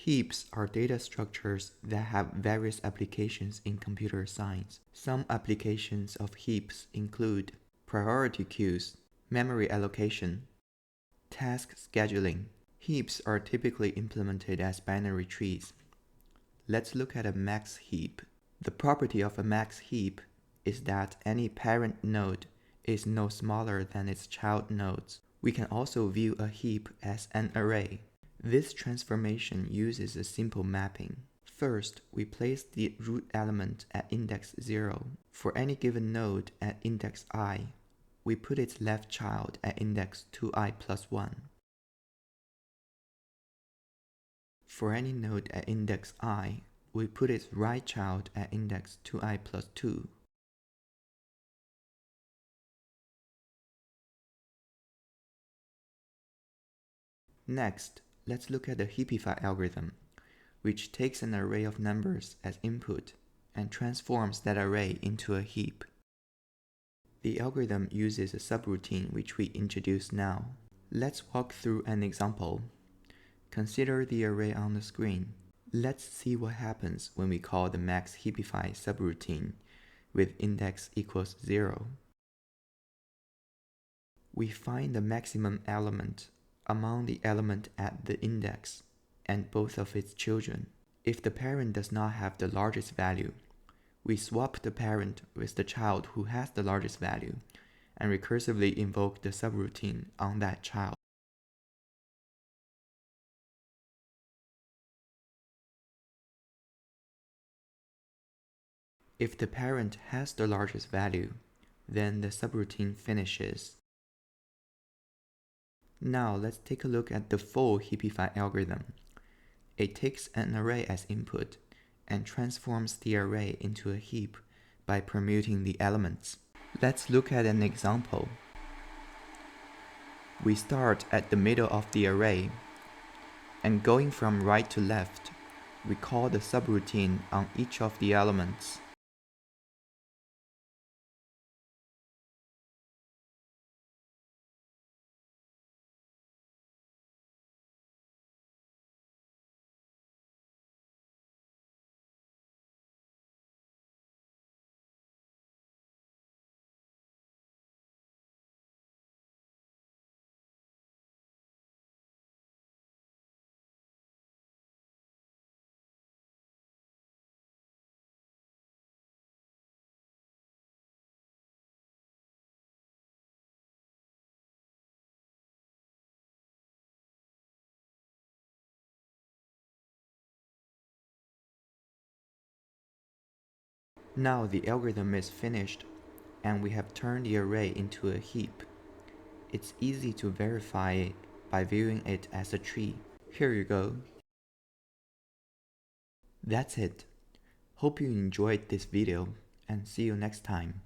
Heaps are data structures that have various applications in computer science. Some applications of heaps include priority queues, memory allocation, task scheduling. Heaps are typically implemented as binary trees. Let's look at a max heap. The property of a max heap is that any parent node is no smaller than its child nodes. We can also view a heap as an array. This transformation uses a simple mapping. First, we place the root element at index 0. For any given node at index I, we put its left child at index 2i plus 1. For any node at index I, we put its right child at index 2i plus 2. Next, let's look at the heapify algorithm, which takes an array of numbers as input and transforms that array into a heap. The algorithm uses a subroutine which we introduce now. Let's walk through an example. Consider the array on the screen. Let's see what happens when we call the max heapify subroutine with index equals 0. We find the maximum element among the element at the index and both of its children. If the parent does not have the largest value, we swap the parent with the child who has the largest value and recursively invoke the subroutine on that child. If the parent has the largest value, then the subroutine finishes. Now let's take a look at the full heapify algorithm. It takes an array as input and transforms the array into a heap by permuting the elements. Let's look at an example. We start at the middle of the array, and going from right to left, we call the subroutine on each of the elements. Now the algorithm is finished, and we have turned the array into a heap. It's easy to verify it by viewing it as a tree. Here you go. That's it. Hope you enjoyed this video, and see you next time.